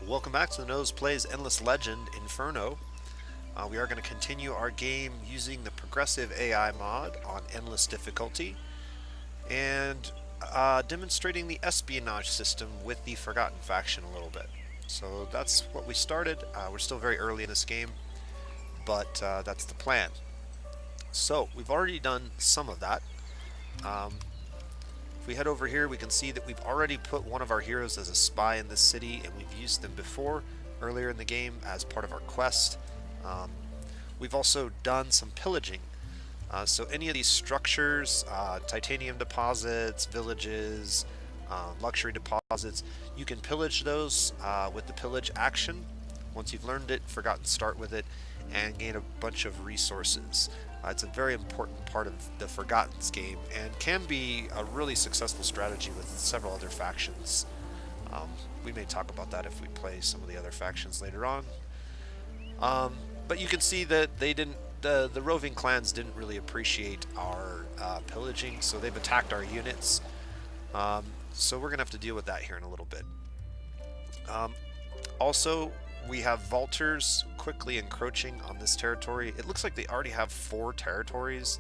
Welcome back to the Nose Plays Endless Legend Inferno. We are going to continue our game using the progressive AI mod on endless difficulty and demonstrating the espionage system with the Forgotten faction a little bit. So that's what we started. We're still very early in this game, but that's the plan. So we've already done some of that. Um, if we head over here, we can see that we've already put one of our heroes as a spy in this city, and we've used them before earlier in the game as part of our quest. Um, we've also done some pillaging. So any of these structures, titanium deposits, villages, luxury deposits, you can pillage those with the pillage action. Once you've learned it, Forgotten start with it, and gain a bunch of resources. It's a very important part of the Forgotten's game and can be a really successful strategy with several other factions. We may talk about that if we play some of the other factions later on. But you can see that they didn't. The roving clans didn't really appreciate our pillaging, so they've attacked our units. So we're gonna have to deal with that here in a little bit. Also, we have Vaulters quickly encroaching on this territory. It looks like they already have 4 territories.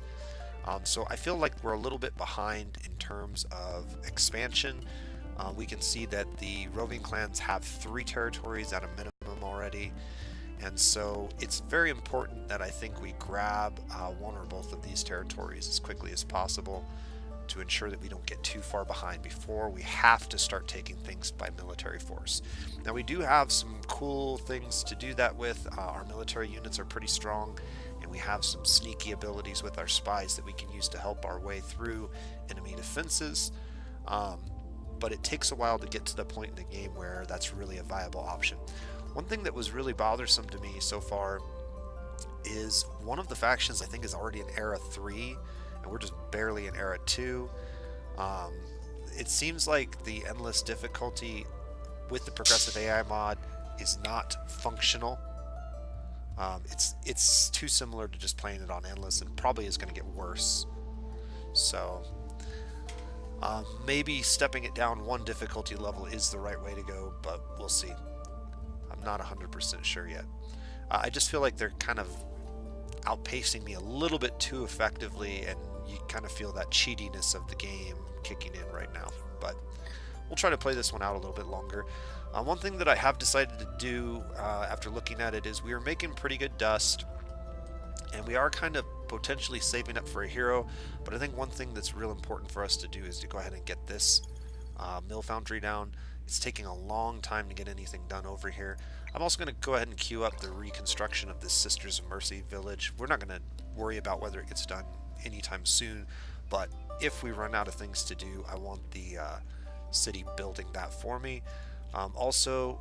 So I feel like we're a little bit behind in terms of expansion. We can see that the roving clans have 3 territories at a minimum already. And so it's very important that I think we grab one or both of these territories as quickly as possible to ensure that we don't get too far behind before we have to start taking things by military force. Now we do have some cool things to do that with. Our military units are pretty strong, and we have some sneaky abilities with our spies that we can use to help our way through enemy defenses. But it takes a while to get to the point in the game where that's really a viable option. One thing that was really bothersome to me so far is one of the factions I think is already in Era 3, and we're just barely in Era 2. It seems like the endless difficulty with the progressive AI mod is not functional. It's too similar to just playing it on endless, and probably is going to get worse. So maybe stepping it down one difficulty level is the right way to go, but we'll see. I'm not 100% sure yet. I just feel like they're kind of outpacing me a little bit too effectively, and you kind of feel that cheatiness of the game kicking in right now. But we'll try to play this one out a little bit longer. One thing that I have decided to do after looking at it is we are making pretty good dust, and we are kind of potentially saving up for a hero, but I think one thing that's real important for us to do is to go ahead and get this mill foundry down. It's taking a long time to get anything done over here. I'm also going to go ahead and queue up the reconstruction of this Sisters of Mercy village. We're not going to worry about whether it gets done anytime soon, but if we run out of things to do, I want the city building that for me. Also,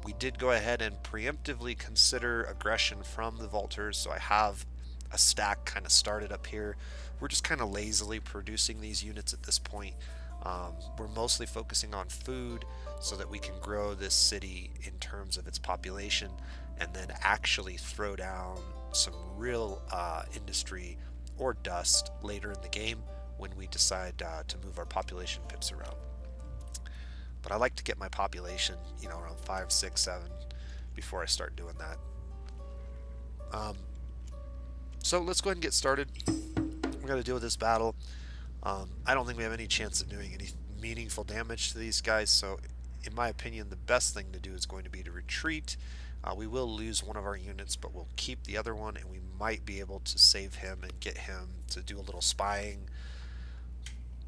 we did go ahead and preemptively consider aggression from the Vaulters, so I have a stack kind of started up here. We're just kind of lazily producing these units at this point. We're mostly focusing on food so that we can grow this city in terms of its population, and then actually throw down some real industry or dust later in the game when we decide to move our population pips around. But I like to get my population, around 5, 6, 7 before I start doing that. So let's go ahead and get started. We're going to deal with this battle. I don't think we have any chance of doing any meaningful damage to these guys, so in my opinion the best thing to do is going to be to retreat. We will lose one of our units, but we'll keep the other one, and we might be able to save him and get him to do a little spying.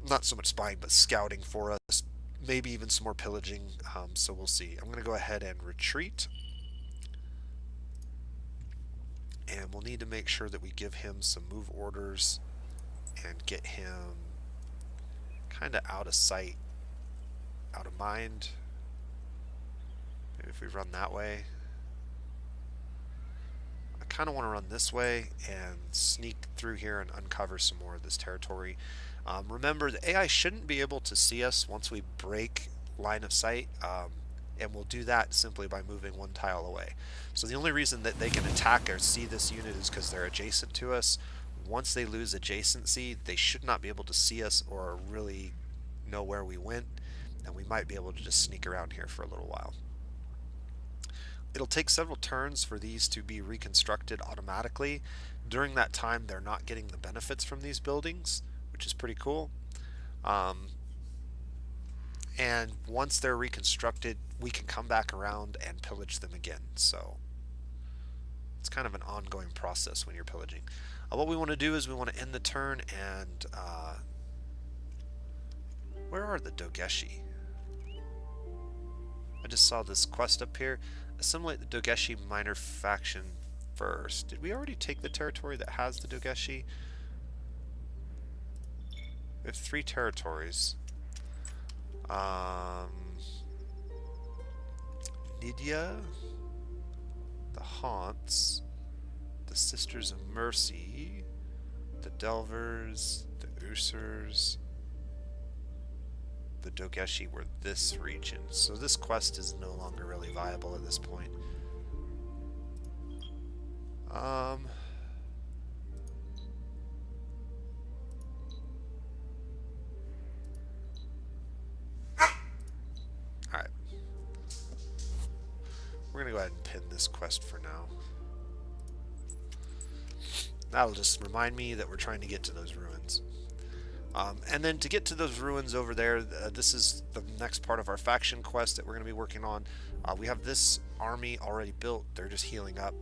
Not so much spying, but scouting for us. Maybe even some more pillaging, so we'll see. I'm going to go ahead and retreat. And we'll need to make sure that we give him some move orders and get him kind of out of sight, out of mind. Maybe if we run that way. I kind of want to run this way and sneak through here and uncover some more of this territory. Remember, the AI shouldn't be able to see us once we break line of sight, and we'll do that simply by moving one tile away. So the only reason that they can attack or see this unit is because they're adjacent to us. Once they lose adjacency, they should not be able to see us or really know where we went, and we might be able to just sneak around here for a little while. It'll take several turns for these to be reconstructed automatically. During that time, they're not getting the benefits from these buildings, which is pretty cool. Um, and once they're reconstructed, we can come back around and pillage them again. So it's kind of an ongoing process when you're pillaging. What we want to do is we want to end the turn and where are the Dogeshi? I just saw this quest up here. Assimilate the Dogeshi minor faction first. Did we already take the territory that has the Dogeshi? We have 3 territories. Nydia, the Haunts, the Sisters of Mercy, the Delvers, the Users, the Dogeshi were this region. So this quest is no longer really viable at this point. Alright. We're going to go ahead and pin this quest for now. That'll just remind me that we're trying to get to those ruins. And then to get to those ruins over there, this is the next part of our faction quest that we're going to be working on. We have this army already built. They're just healing up.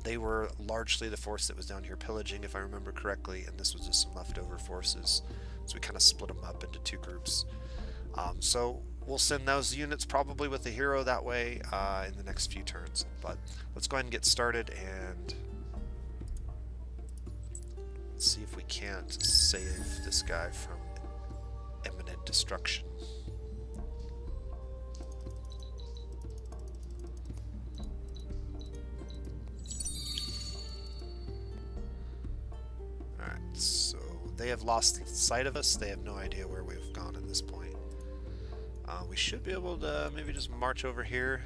They were largely the force that was down here pillaging, if I remember correctly, and this was just some leftover forces. So we kind of split them up into 2 groups. So we'll send those units probably with the hero that way in the next few turns. But let's go ahead and get started and see if we can't save this guy from imminent destruction. Alright, so they have lost sight of us. They have no idea where we've gone at this point. We should be able to maybe just march over here.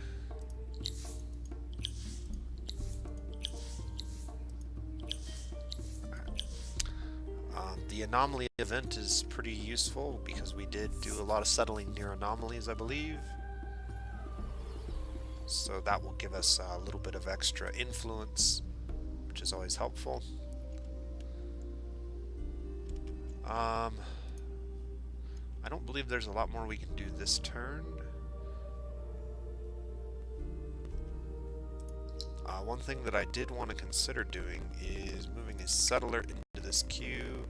The anomaly event is pretty useful because we did do a lot of settling near anomalies, I believe. So that will give us a little bit of extra influence, which is always helpful. I don't believe there's a lot more we can do this turn. One thing that I did want to consider doing is moving a settler into this queue.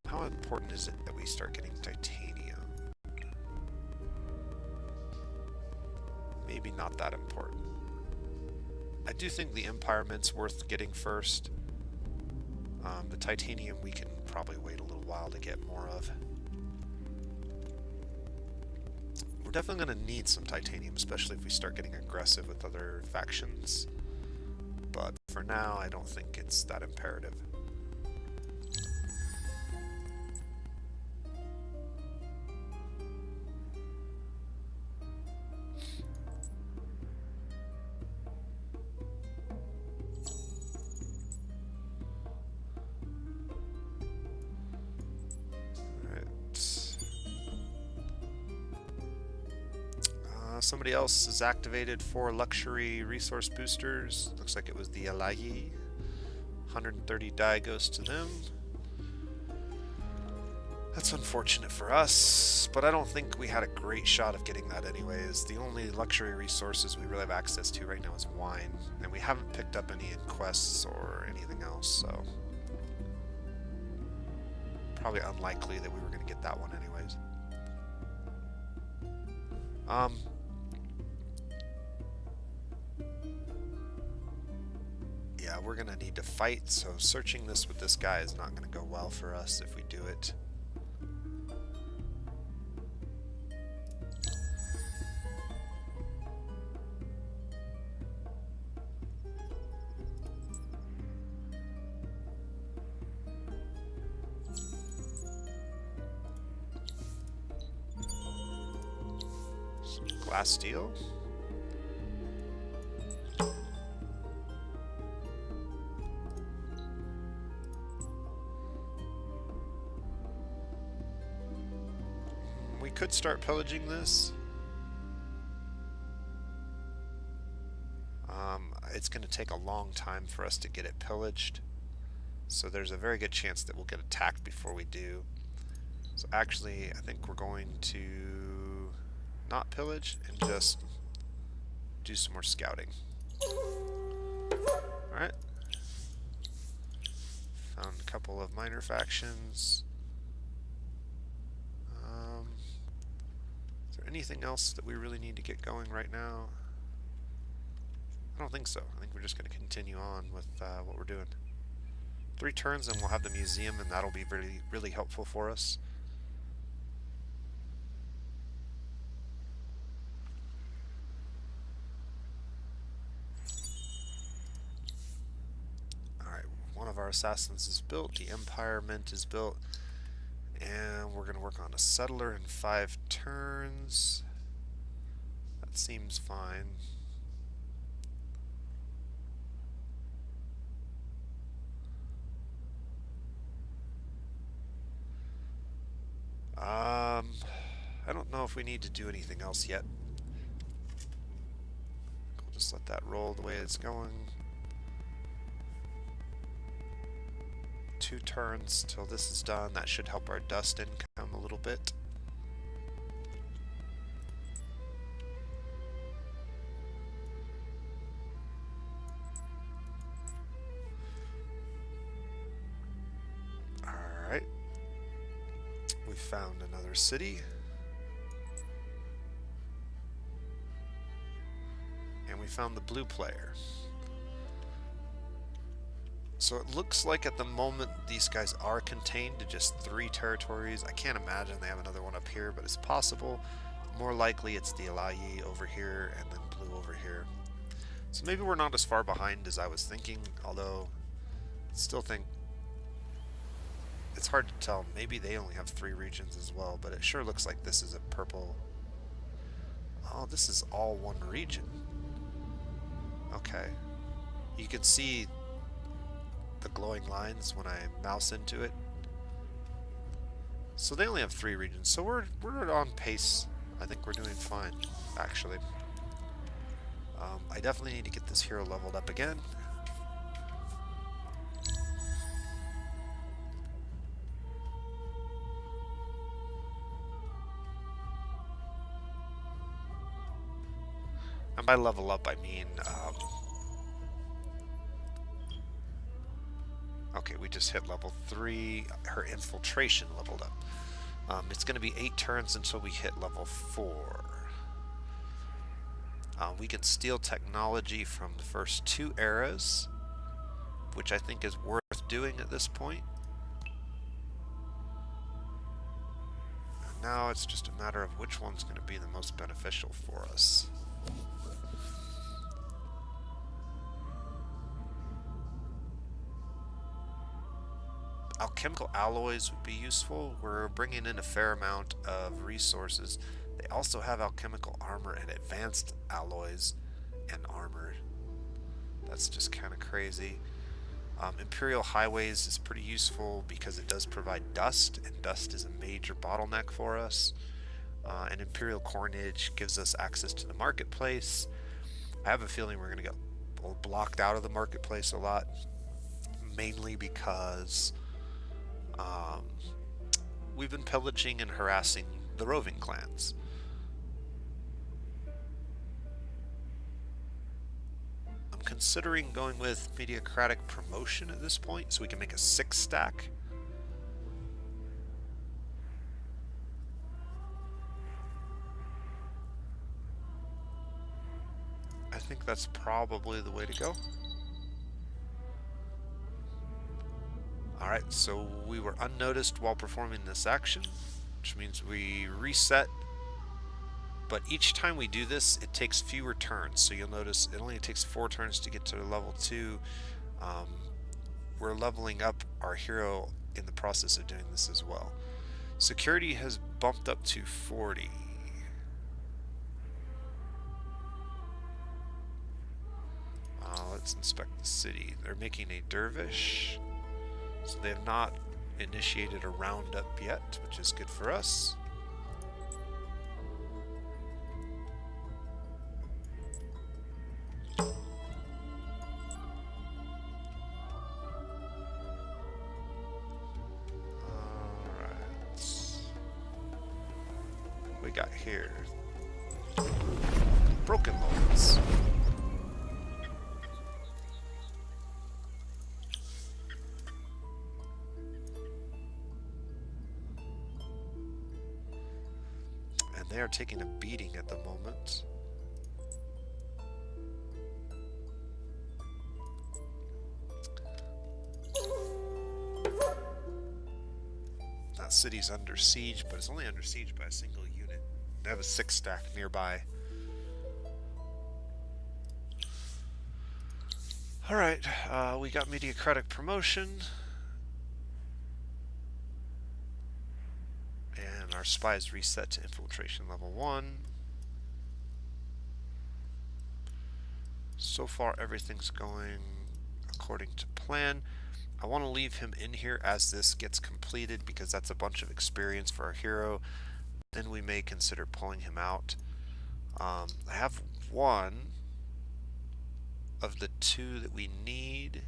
How important is it that we start getting titanium? Maybe not that important. I do think the Empire Mint's worth getting first. The titanium we can probably wait a little while to get more of. We're definitely going to need some titanium, especially if we start getting aggressive with other factions. But for now, I don't think it's that imperative. Somebody else is activated for luxury resource boosters. Looks like it was the Alagi. 130 die goes to them. That's unfortunate for us, but I don't think we had a great shot of getting that anyways. The only luxury resources we really have access to right now is wine, and we haven't picked up any in quests or anything else, so probably unlikely that we were going to get that one anyways. Yeah, we're gonna need to fight, so searching this with this guy is not gonna go well for us if we do it. Some glass steel. We could start pillaging this. It's going to take a long time for us to get it pillaged, so there's a very good chance that we'll get attacked before we do. So actually, I think we're going to not pillage and just do some more scouting. Alright. Found a couple of minor factions. Is there anything else that we really need to get going right now? I don't think so. I think we're just going to continue on with what we're doing. 3 turns and we'll have the museum, and that'll be really, really helpful for us. Alright, one of our assassins is built, the Empire Mint is built, and we're going to work on a settler in 5 turns. That seems fine. I don't know if we need to do anything else yet. We'll just let that roll the way it's going. 2 turns till this is done. That should help our dust income a little bit. Alright. We found another city. And we found the blue player. So it looks like at the moment these guys are contained to just 3 territories. I can't imagine they have another one up here, but it's possible. More likely it's the Elayi over here and then blue over here. So maybe we're not as far behind as I was thinking, although I still think it's hard to tell. Maybe they only have 3 regions as well, but it sure looks like this is a purple. Oh, this is all one region. Okay. You can see the glowing lines when I mouse into it. So they only have 3 regions, so we're on pace. I think we're doing fine, actually. I definitely need to get this hero leveled up again. And by level up, I mean okay, we just hit level 3. Her infiltration leveled up. It's going to be 8 turns until we hit level 4. We can steal technology from the first 2 eras, which I think is worth doing at this point. And now it's just a matter of which one's going to be the most beneficial for us. Alchemical alloys would be useful. We're bringing in a fair amount of resources. They also have alchemical armor and advanced alloys and armor. That's just kind of crazy. Imperial highways is pretty useful because it does provide dust, and dust is a major bottleneck for us. And Imperial coinage gives us access to the marketplace. I have a feeling we're going to get blocked out of the marketplace a lot, mainly because we've been pillaging and harassing the roving clans. I'm considering going with mediocratic promotion at this point so we can make a 6 stack. I think that's probably the way to go. Alright, so we were unnoticed while performing this action, which means we reset. But each time we do this, it takes fewer turns. So you'll notice it only takes 4 turns to get to level 2. We're leveling up our hero in the process of doing this as well. Security has bumped up to 40. Let's inspect the city. They're making a dervish. So they have not initiated a roundup yet, which is good for us. got here? Broken Lords. And they are taking a beating at the moment. That city's under siege, but it's only under siege by a single unit. They have a 6-stack nearby. Alright, we got Mediocratic promotion. And our spies reset to infiltration level 1. So far everything's going according to plan. I want to leave him in here as this gets completed because that's a bunch of experience for our hero. Then we may consider pulling him out. I have one of the 2 that we need.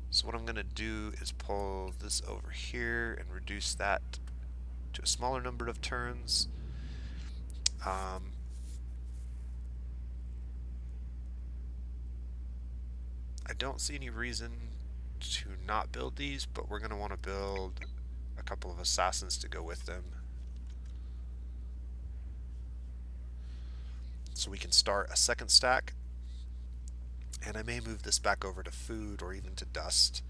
So what I'm going to do is pull this over here and reduce that to a smaller number of turns. I don't see any reason to not build these, but we're going to want to build a couple of assassins to go with them. So we can start a 2nd stack. And I may move this back over to food or even to dust,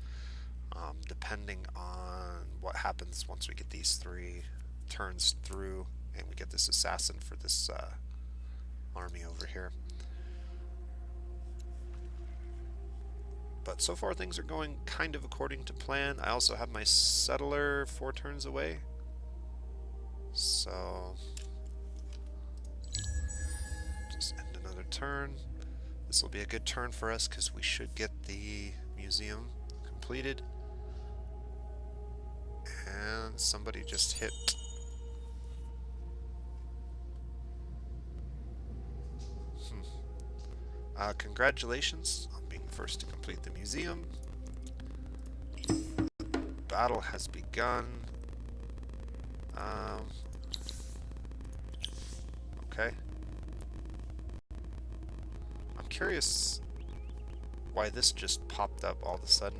depending on what happens once we get these 3 turns through and we get this assassin for this army over here. But so far things are going kind of according to plan. I also have my settler 4 turns away. So just end another turn. This will be a good turn for us because we should get the museum completed. And somebody just hit. Congratulations on being the first to complete the museum. Battle has begun. Okay. I'm curious why this just popped up all of a sudden,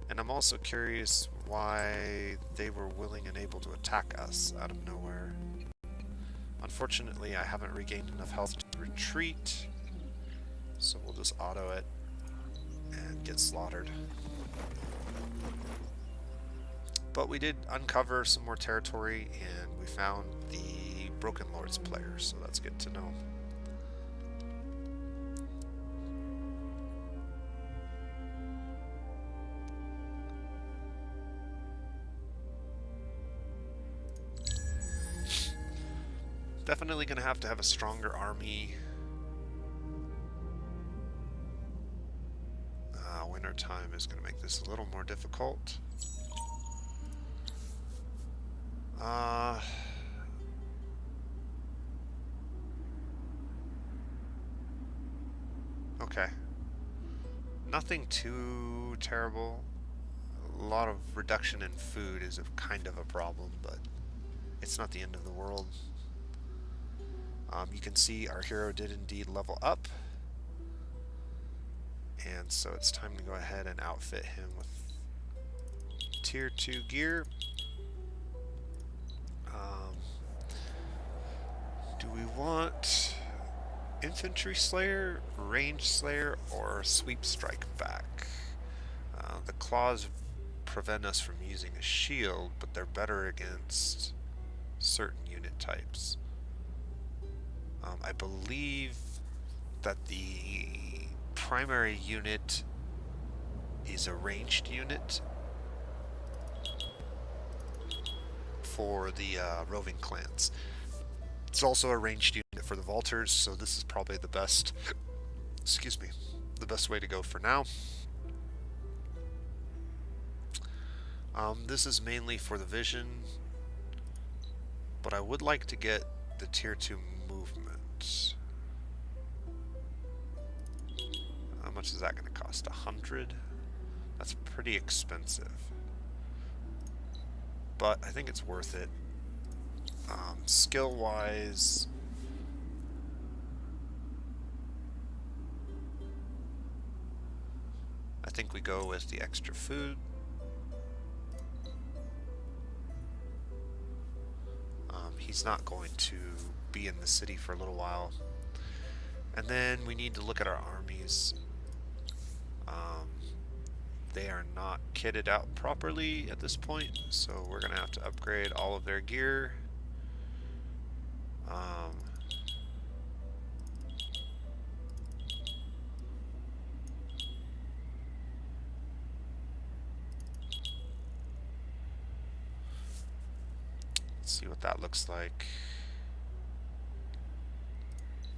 and I'm also curious why they were willing and able to attack us out of nowhere. Unfortunately, I haven't regained enough health to retreat, so we'll just auto it and get slaughtered. But we did uncover some more territory, and we found the Broken Lords player, so that's good to know. Definitely going to have a stronger army. Winter time is going to make this a little more difficult. Okay. Nothing too terrible. A lot of reduction in food is kind of a problem, but it's not the end of the world. You can see our hero did indeed level up. And so it's time to go ahead and outfit him with tier 2 gear. Do we want Infantry Slayer, Range Slayer, or Sweep Strike back? The claws prevent us from using a shield, but they're better against certain unit types. I believe that the primary unit is a ranged unit for the roving clans. It's also a ranged unit for the vaulters, so this is probably the best, excuse me, the best way to go for now. This is mainly for the vision, but I would like to get the tier 2 movement. How much is that going to cost? 100? That's pretty expensive, but I think it's worth it. Skill-wise, I think we go with the extra food. He's not going to be in the city for a little while. And then we need to look at our armies. They are not kitted out properly at this point, so we're going to have to upgrade all of their gear. Let's see what that looks like.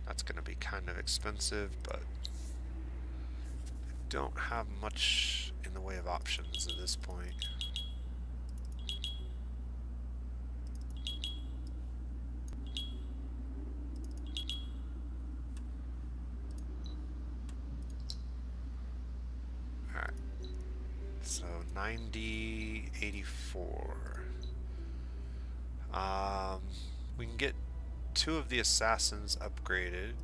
That's going to be kind of expensive, but I don't have much in the way of options at this point. Alright, so 90, 84. We can get 2 of the assassins upgraded.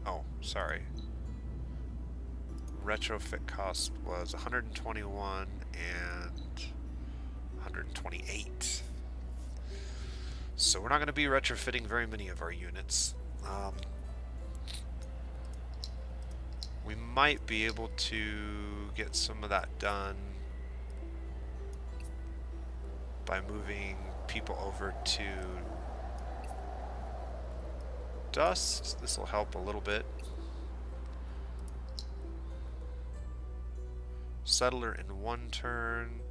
Oh, sorry. Retrofit cost was 121 and 128. So we're not going to be retrofitting very many of our units. We might be able to get some of that done by moving people over to Dust. This will help a little bit. Settler in 1 turn.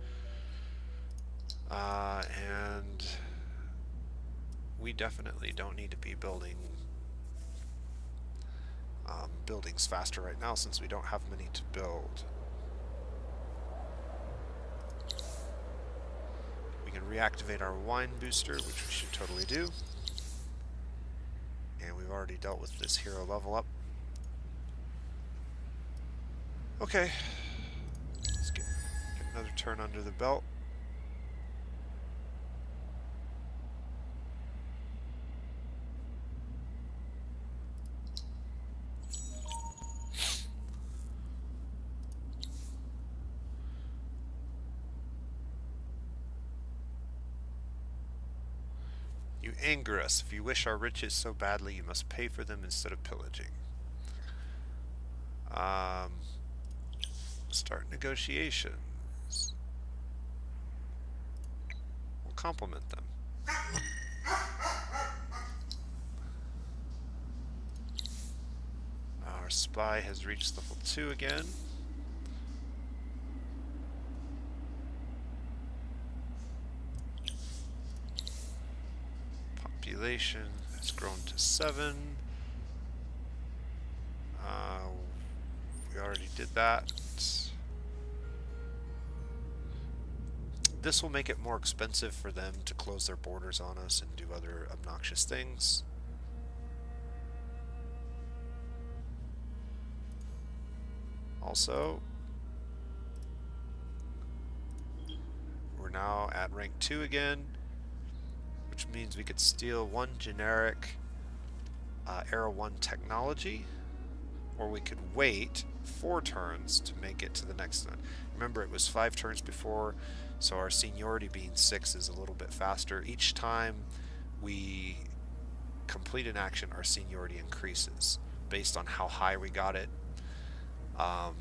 And we definitely don't need to be building buildings faster right now since we don't have many to build. We can reactivate our wine booster, which we should totally do. And we've already dealt with this hero level up. Okay, let's get another turn under the belt. You anger us. If you wish our riches so badly, you must pay for them instead of pillaging. Start negotiations. We'll compliment them. Our spy has reached level 2 again. Population has grown to 7. We already did that. This will make it more expensive for them to close their borders on us and do other obnoxious things. Also, we're now at rank 2 again, which means we could steal 1 generic Era 1 technology, or we could wait 4 turns to make it to the next one. Remember, it was 5 turns before, so our seniority being 6 is a little bit faster. Each time we complete an action, our seniority increases based on how high we got it. I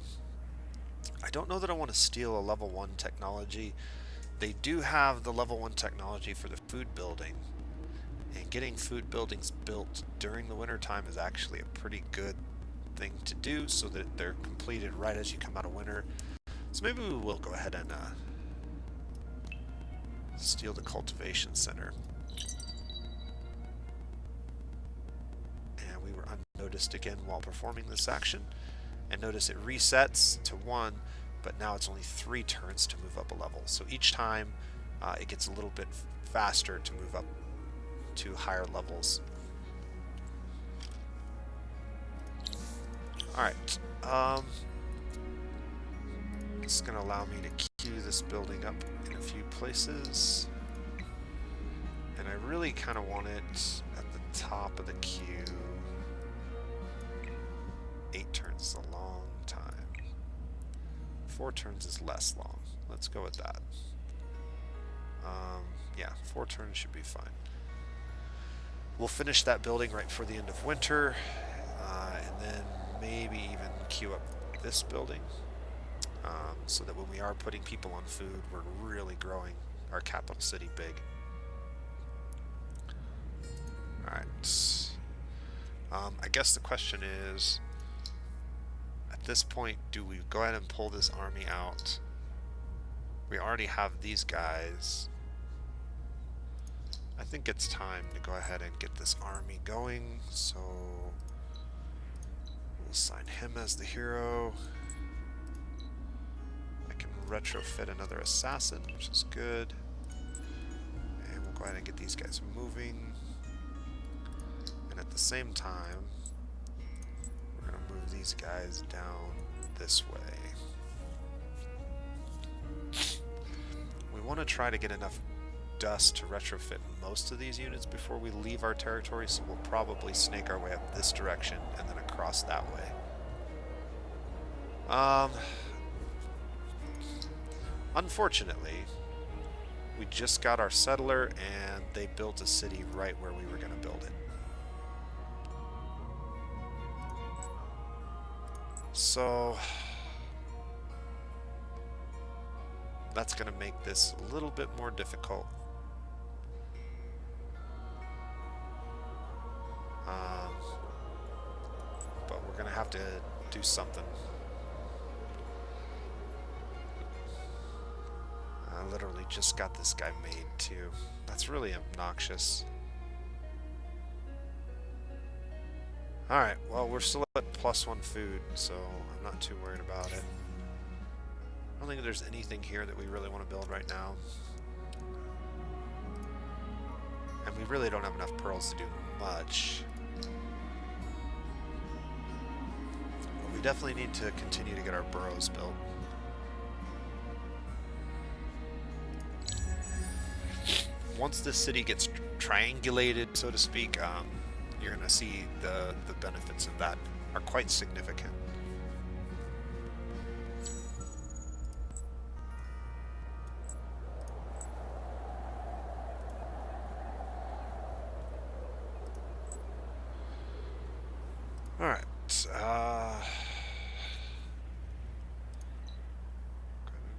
don't know that I want to steal a level 1 technology. They do have the level 1 technology for the food building, and getting food buildings built during the winter time is actually a pretty good thing to do so that they're completed right as you come out of winter. So maybe we will go ahead and steal the cultivation center. And we were unnoticed again while performing this action. And notice it resets to 1, but now it's only 3 turns to move up a level. So each time it gets a little bit faster to move up to higher levels. Alright, It's going to allow me to queue this building up in a few places. And I really kind of want it at the top of the queue. 8 turns is a long time. 4 turns is less long. Let's go with that. Yeah, 4 turns should be fine. We'll finish that building right before the end of winter, and then maybe even queue up this building, so that when we are putting people on food, we're really growing our capital city big. Alright. I guess the question is, at this point, do we go ahead and pull this army out? We already have these guys. I think it's time to go ahead and get this army going, so we'll assign him as the hero. I can retrofit another assassin, which is good. And we'll go ahead and get these guys moving. And at the same time, we're going to move these guys down this way. We want to try to get enough dust to retrofit most of these units before we leave our territory, so we'll probably snake our way up this direction and then across that way. Unfortunately, we just got our settler and they built a city right where we were going to build it. So that's going to make this a little bit more difficult. But we're going to have to do something. I literally just got this guy made too. That's really obnoxious. Alright, well, we're still at +1 food, so I'm not too worried about it. I don't think there's anything here that we really want to build right now. And we really don't have enough pearls to do much. But we definitely need to continue to get our burrows built. Once this city gets triangulated, so to speak, you're going to see the benefits of that are quite significant. Alright,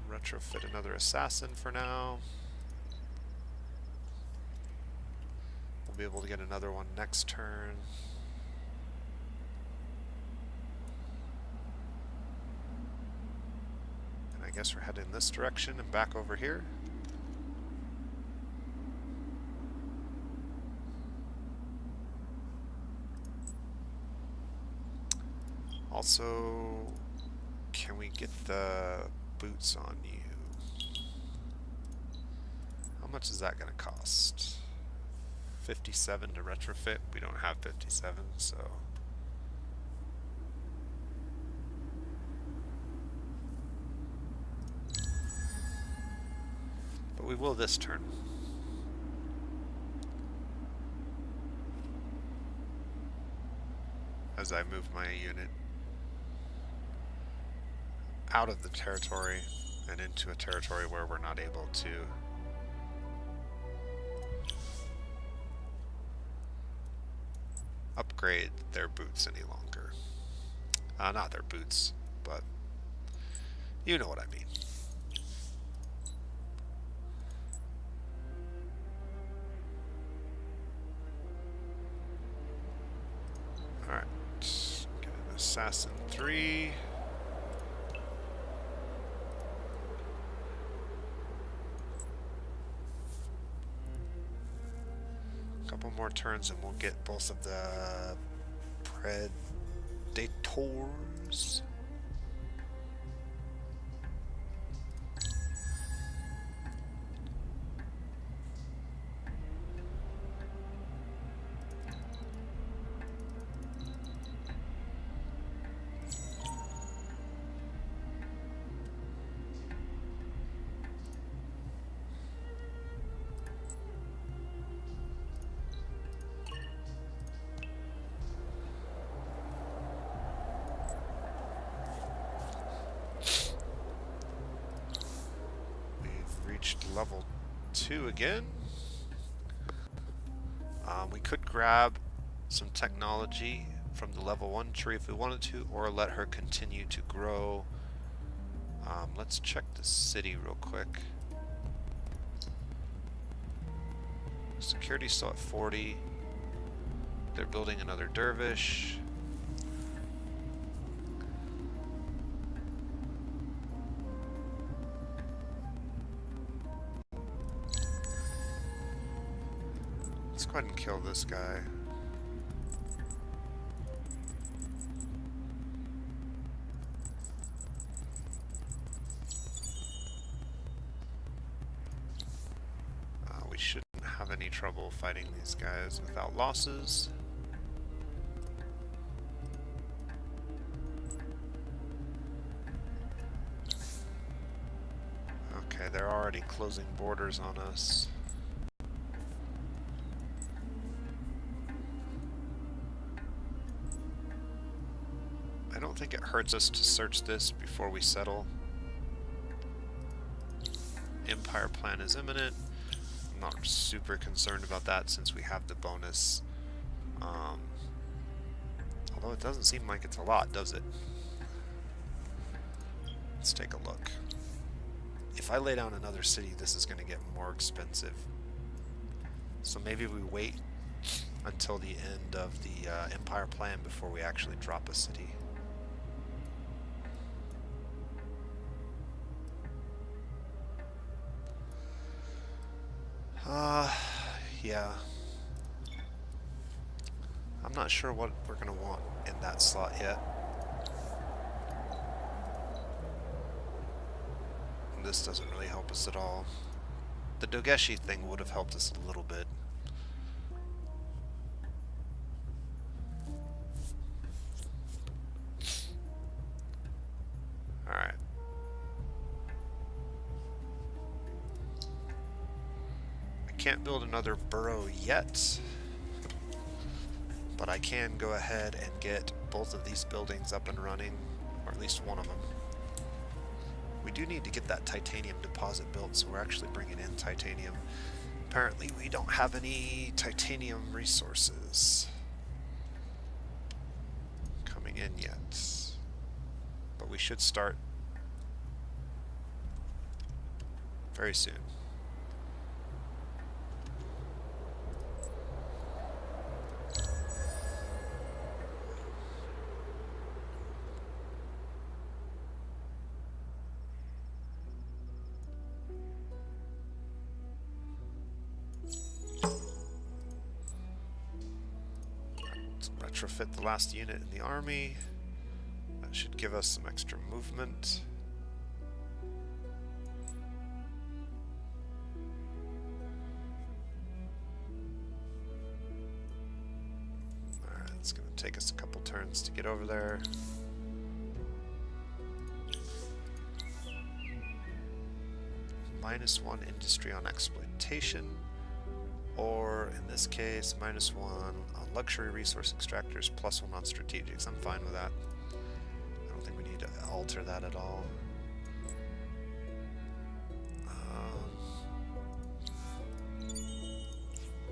retrofit another assassin for now. We'll be able to get another one next turn. And I guess we're heading this direction and back over here. Also, can we get the boots on you? How much is that going to cost? 57 to retrofit. We don't have 57, so but we will this turn. As I move my unit out of the territory and into a territory where we're not able to upgrade their boots any longer. Not their boots, but you know what I mean. Alright, get an Assassin 3. Couple more turns and we'll get both of the Predators. reached level 2 again. We could grab some technology from the level 1 tree if we wanted to, or let her continue to grow. Let's check the city real quick. Security's still at 40. They're building another dervish. Let's go ahead and kill this guy. We shouldn't have any trouble fighting these guys without losses. Okay, they're already closing borders on us. I don't think it hurts us to search this before we settle. Empire plan is imminent. I'm not super concerned about that since we have the bonus. Although it doesn't seem like it's a lot, does it? Let's take a look. If I lay down another city, this is going to get more expensive. So maybe we wait until the end of the Empire plan before we actually drop a city. Yeah. I'm not sure what we're going to want in that slot yet. This doesn't really help us at all. The Dogeshi thing would have helped us a little bit. Alright. I can't build another borough yet, but I can go ahead and get both of these buildings up and running, or at least one of them. We do need to get that titanium deposit built, so we're actually bringing in titanium. Apparently we don't have any titanium resources coming in yet, but we should start very soon. Retrofit the last unit in the army. That should give us some extra movement. Alright, it's going to take us a couple turns to get over there. -1 industry on exploitation. Or, in this case, -1 on luxury resource extractors, +1 on strategics. I'm fine with that. I don't think we need to alter that at all.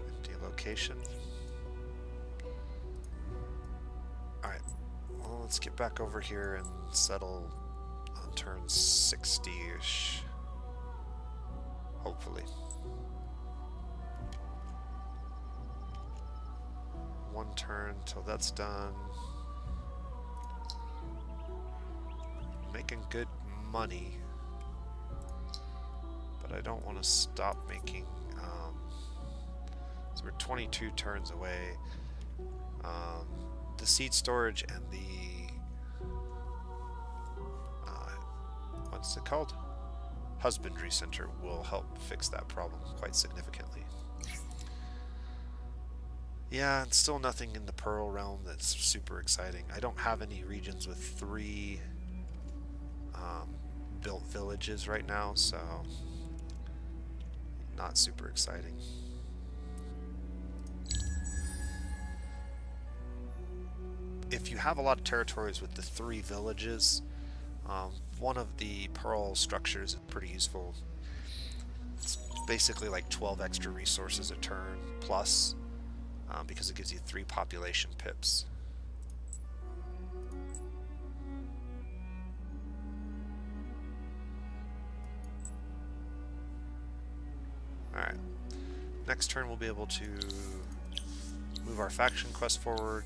Empty location. Alright, well, let's get back over here and settle on turn 60-ish. Hopefully. One turn till that's done. Making good money, but I don't want to stop making. So we're 22 turns away. The seed storage and the what's it called? Husbandry center will help fix that problem quite significantly. Yeah, and still nothing in the Pearl realm that's super exciting. I don't have any regions with 3 built villages right now, so not super exciting. If you have a lot of territories with the 3 villages, one of the Pearl structures is pretty useful. basically like 12 extra resources a turn plus, because it gives you 3 population pips. Alright, next turn we'll be able to move our faction quest forward,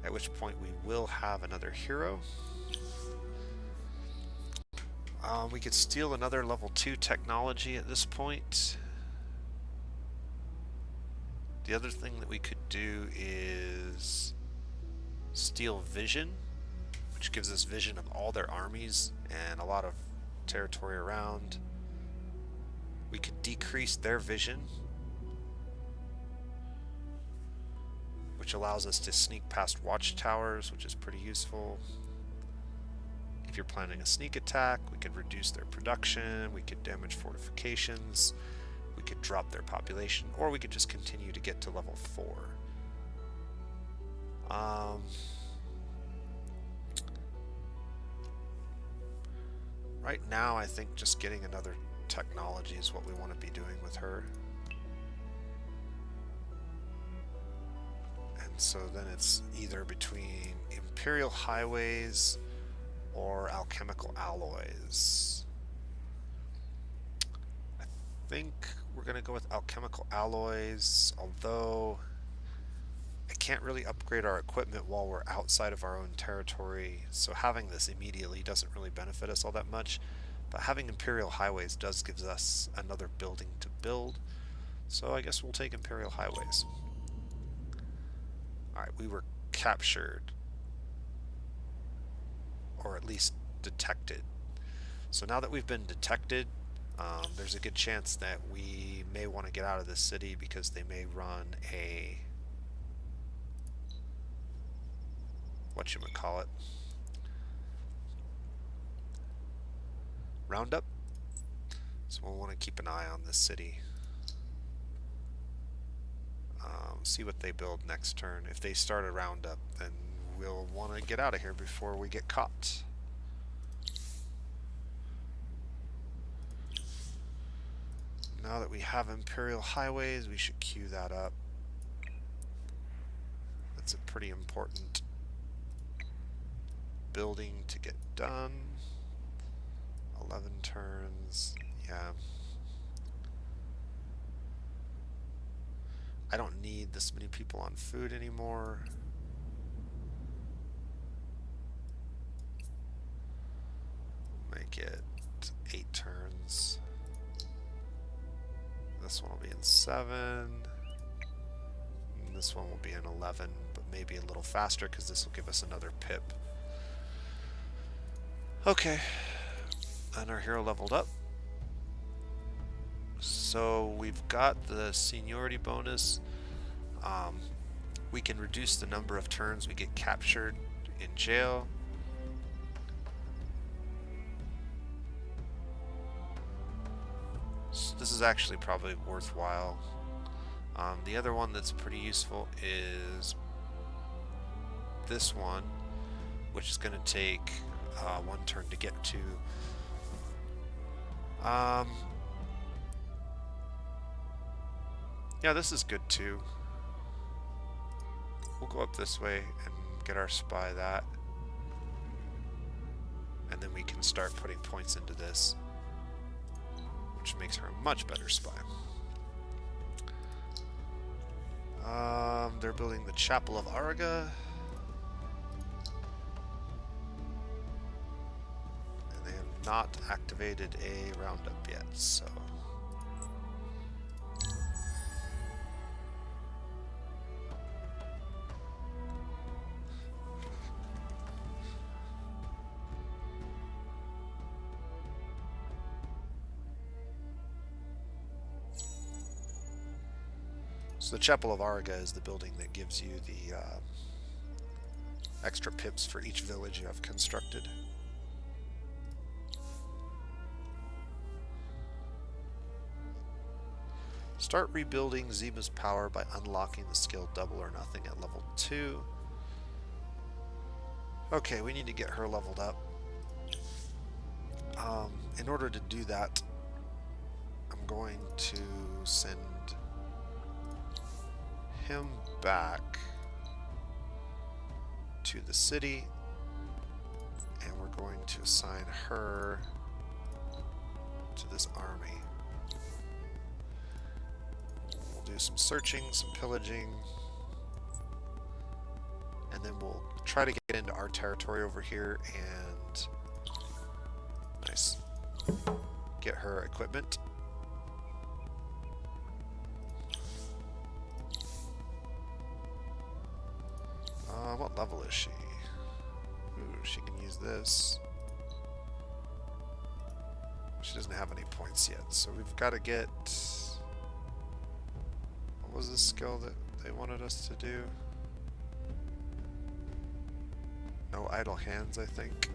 at which point we will have another hero. We could steal another level 2 technology at this point. The other thing that we could do is steal vision, which gives us vision of all their armies and a lot of territory around. We could decrease their vision, which allows us to sneak past watchtowers, which is pretty useful. If you're planning a sneak attack, we could reduce their production, we could damage fortifications, we could drop their population, or we could just continue to get to level 4. Right now, I think just getting another technology is what we want to be doing with her. And so then it's either between Imperial Highways or alchemical alloys. I think we're going to go with alchemical alloys, although I can't really upgrade our equipment while we're outside of our own territory, so having this immediately doesn't really benefit us all that much. But having Imperial Highways does give us another building to build, so I guess we'll take Imperial Highways. Alright, we were captured, or at least detected. So now that we've been detected, there's a good chance that we may want to get out of this city because they may run a whatchamacallit, roundup. So we'll want to keep an eye on this city. See what they build next turn. If they start a roundup, then we'll want to get out of here before we get caught. Now that we have Imperial Highways, we should queue that up. That's a pretty important building to get done. 11 turns, yeah. I don't need this many people on food anymore. Make it 8 turns. This one will be in 7. And this one will be in 11, but maybe a little faster because this will give us another pip. Okay. And our hero leveled up. So we've got the seniority bonus. We can reduce the number of turns we get captured in jail. So this is actually probably worthwhile. The other one that's pretty useful is this one, which is going to take 1 turn to get to. Yeah, this is good too. We'll go up this way and get our spy that. And then we can start putting points into this, which makes her a much better spy. They're building the Chapel of Araga. And they have not activated a roundup yet, so... So the Chapel of Araga is the building that gives you the extra pips for each village you have constructed. Start rebuilding Zima's power by unlocking the skill Double or Nothing at level 2. Okay, we need to get her leveled up. In order to do that, I'm I'm going to send him back to the city, and we're going to assign her to this army. We'll do some searching, some pillaging, and then we'll try to get into our territory over here and nice, get her equipment. What level is she? Ooh, she can use this. She doesn't have any points yet, so we've got to get... What was the skill that they wanted us to do? No idle hands, I think.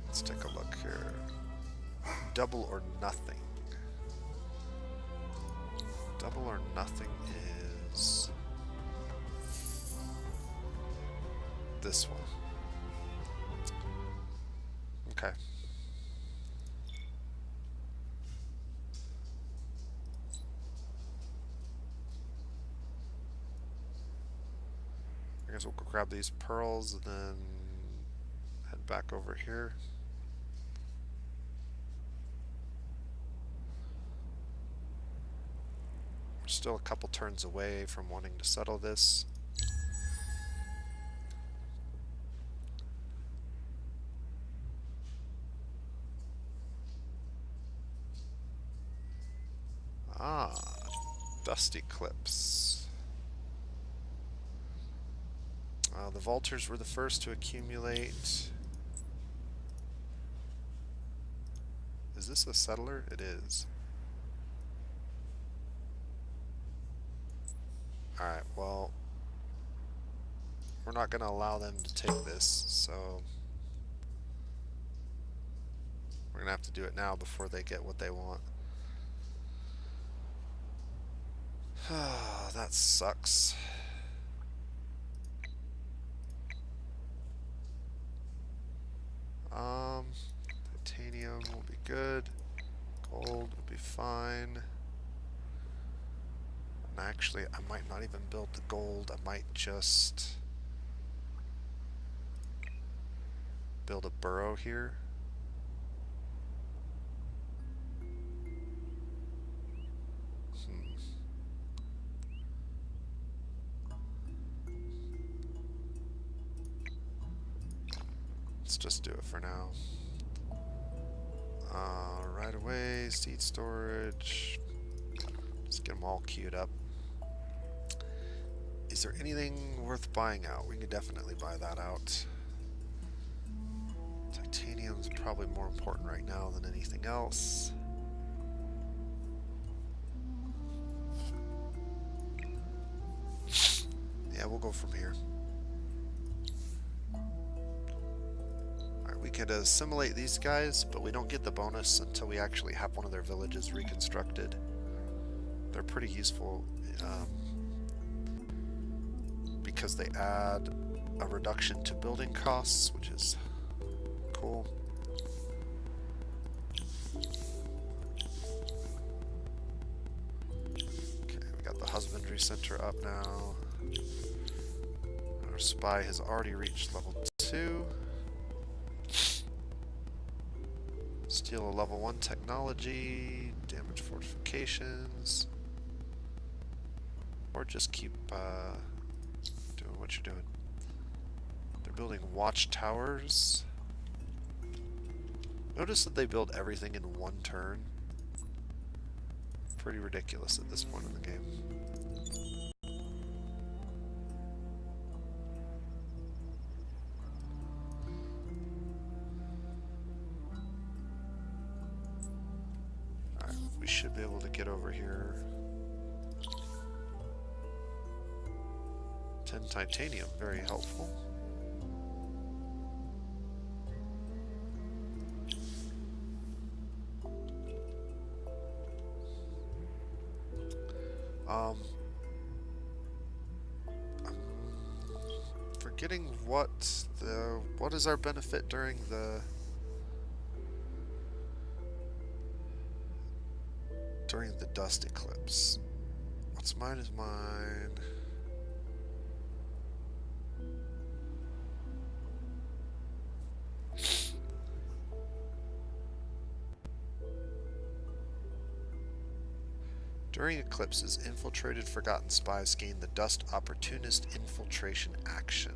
Let's take a look here. Double or nothing. Double or nothing is this one. Okay. I guess we'll go grab these pearls and then head back over here. We're still a couple turns away from wanting to settle this. Ah, dusty clips. The vaulters were the first to accumulate. Is this a settler? It is. Alright, well, we're not going to allow them to take this, so we're going to have to do it now before they get what they want. That sucks. Titanium will be good. Gold will be fine. And actually, I might not even build the gold. I might just build a burrow here. Let's just do it for now. Right away, seed storage. Let's get them all queued up. Is there anything worth buying out? We can definitely buy that out. Titanium's probably more important right now than anything else. Yeah, we'll go from here. Alright, we could assimilate these guys, but we don't get the bonus until we actually have one of their villages reconstructed. They're pretty useful because they add a reduction to building costs, which is cool. Okay, we got the husbandry center up now. Our spy has already reached level 2. Steal a level 1 technology, damage fortifications, or just keep doing what you're doing. They're building watchtowers. Notice that they build everything in one turn. Pretty ridiculous at this point in the game. Alright, we should be able to get over here. 10 titanium, very helpful. I'm forgetting what is our benefit during the dust eclipse. What's mine is mine. During eclipses, infiltrated forgotten spies gain the dust opportunist infiltration action.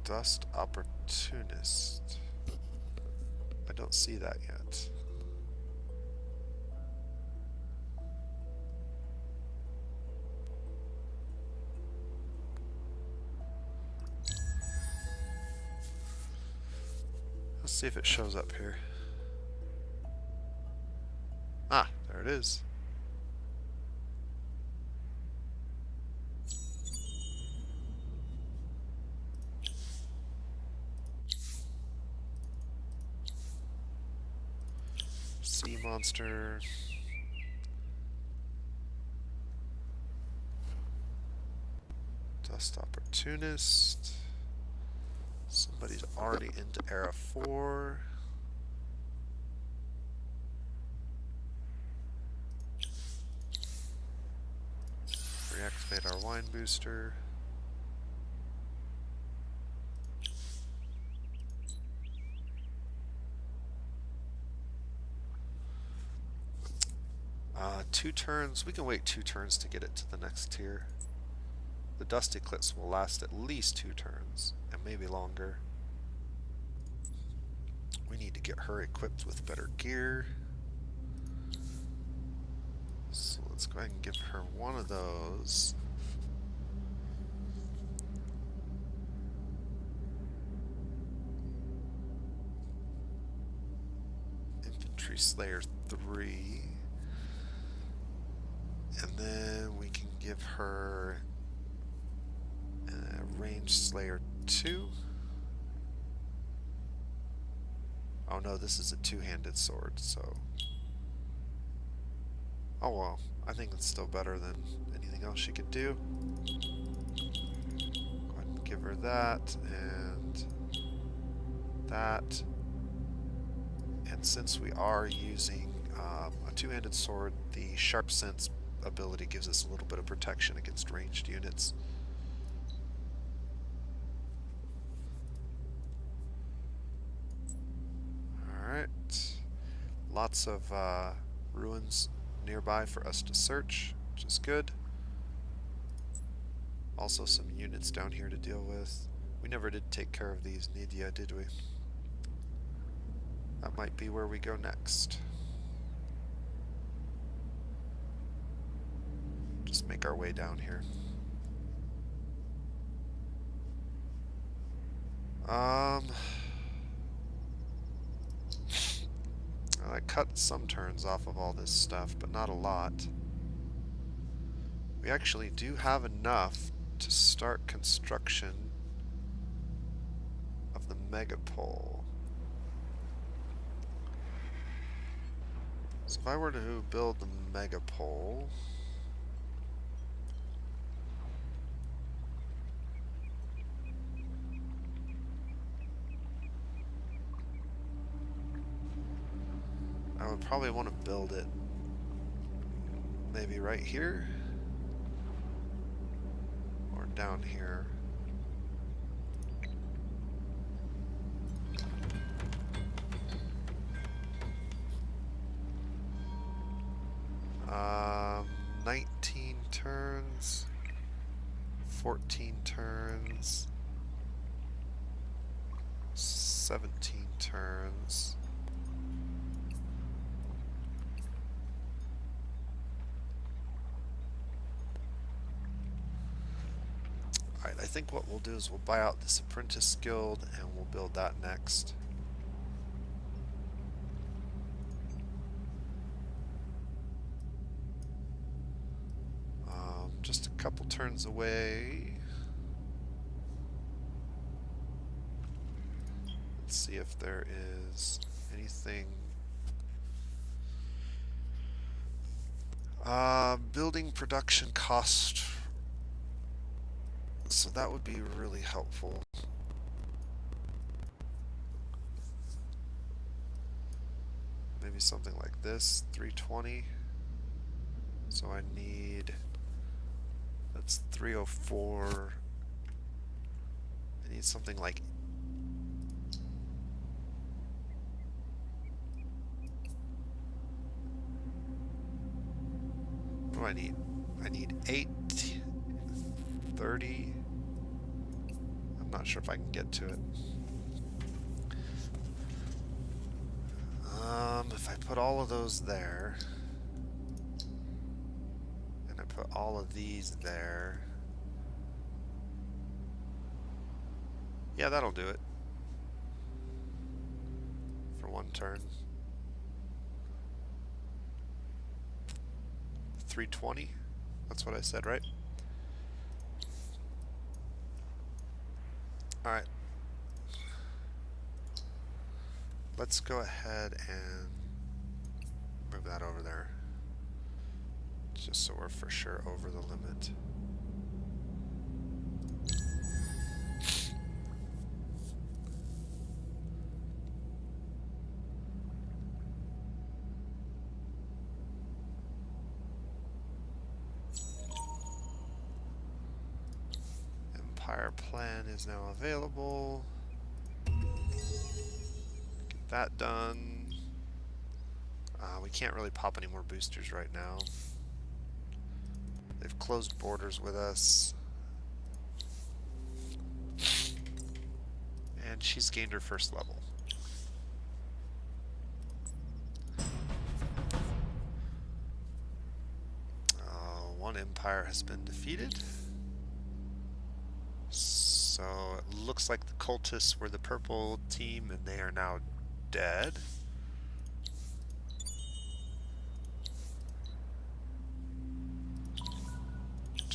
Dust opportunist. I don't see that yet. Let's see if it shows up here. Ah, there it is. Sea monster. Dust opportunist. Somebody's already into Era 4. Reactivate our wine booster. Two turns. We can wait 2 turns to get it to the next tier. The dust eclipse will last at least 2 turns, and maybe longer. We need to get her equipped with better gear. So let's go ahead and give her one of those. Infantry Slayer 3. And then we can give her Range Slayer 2. Oh no, this is a 2-handed sword, so... Oh well, I think it's still better than anything else she could do. Go ahead and give her that, and that. And since we are using a 2-handed sword, the Sharp Sense ability gives us a little bit of protection against ranged units. Alright. Lots of ruins nearby for us to search, which is good. Also some units down here to deal with. We never did take care of these Nidia, did we? That might be where we go next. Just make our way down here. I cut some turns off of all this stuff, but not a lot. We actually do have enough to start construction of the megapole. So if I were to build the megapole, I would probably want to build it maybe right here or down here. Um, 19 turns, 14 turns, 17 turns. Alright, I think what we'll do is we'll buy out this apprentice guild and we'll build that next. Just a couple turns away. Let's see if there is anything. Building production cost. So that would be really helpful. Maybe something like this, 320. So I need, that's 304. I need something like, what do I need? I need 830. I'm not sure if I can get to it. If I put all of those there, and I put all of these there, yeah, that'll do it for one turn. 320, that's what I said, right? Alright. Let's go ahead and move that over there, just so we're for sure over the limit. Empire plan is now available. Get that done. We can't really pop any more boosters right now. They've closed borders with us. And she's gained her first level. One empire has been defeated. So it looks like the cultists were the purple team and they are now dead.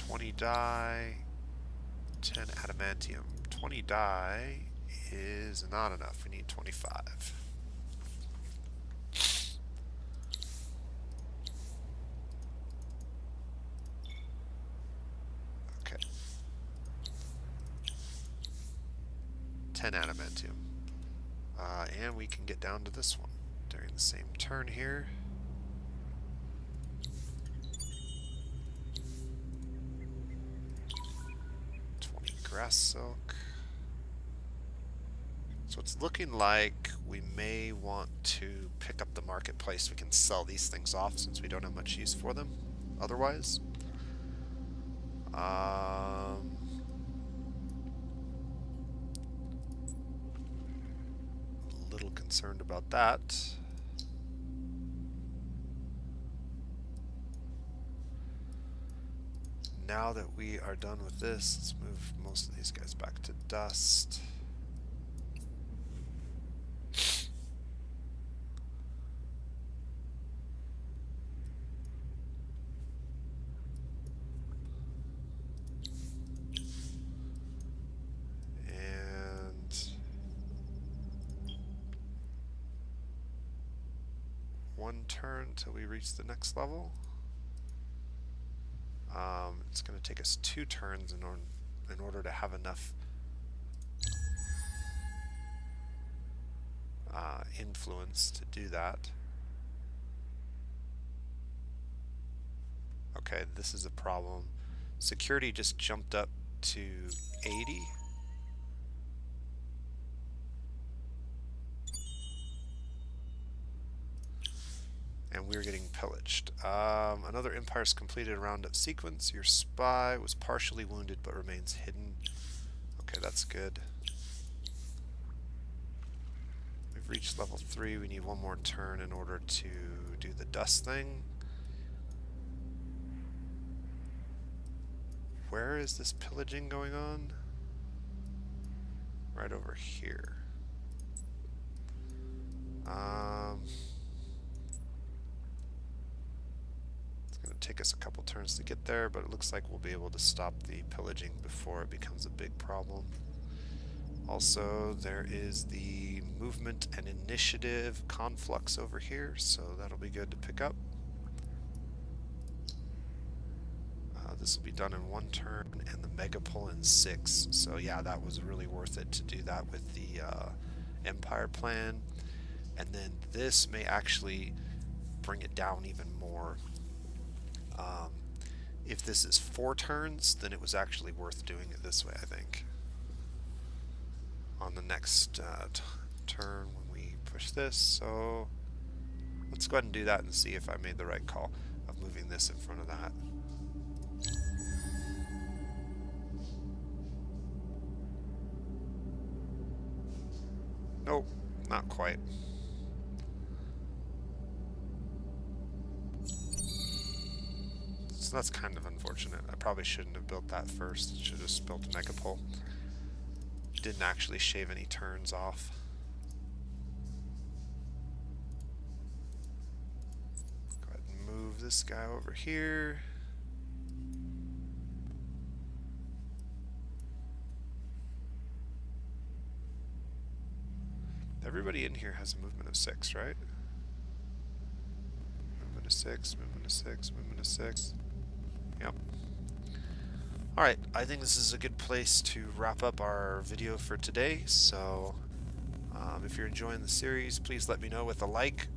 20 die, 10 adamantium. 20 die is not enough. We need 25. Okay. 10 adamantium. And we can get down to this one during the same turn here. Grass silk. So it's looking like we may want to pick up the marketplace. We can sell these things off since we don't have much use for them otherwise. A little concerned about that. Now that we are done with this, let's move most of these guys back to dust. And one turn till we reach the next level. It's going to take us 2 turns in order to have enough influence to do that. Okay, this is a problem. Security just jumped up to 80. And we're getting pillaged. Another empire's completed a roundup sequence. Your spy was partially wounded but remains hidden. Okay, that's good. We've reached level 3. We need one more turn in order to do the dust thing. Where is this pillaging going on? Right over here. Take us a couple turns to get there, but it looks like we'll be able to stop the pillaging before it becomes a big problem. Also, there is the movement and initiative conflux over here, so that'll be good to pick up. This will be done in 1 turn, and the mega pull in 6. So yeah, that was really worth it to do that with the Empire plan. And then this may actually bring it down even more. If this is 4 turns, then it was actually worth doing it this way, I think. On the next turn when we push this, so let's go ahead and do that and see if I made the right call of moving this in front of that. Nope, not quite. So that's kind of unfortunate. I probably shouldn't have built that first. Should have just built a mega pole. Didn't actually shave any turns off. Go ahead and move this guy over here. Everybody in here has a movement of 6, right? Movement of 6, movement of 6, movement of 6. Yep. Alright, I think this is a good place to wrap up our video for today. So, if you're enjoying the series, please let me know with a like.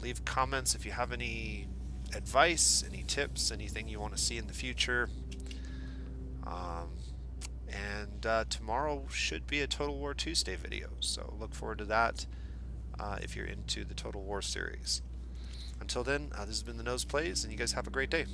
Leave comments if you have any advice, any tips, anything you want to see in the future. And tomorrow should be a Total War Tuesday video, so look forward to that if you're into the Total War series. Until then, this has been The Nose Plays, and you guys have a great day.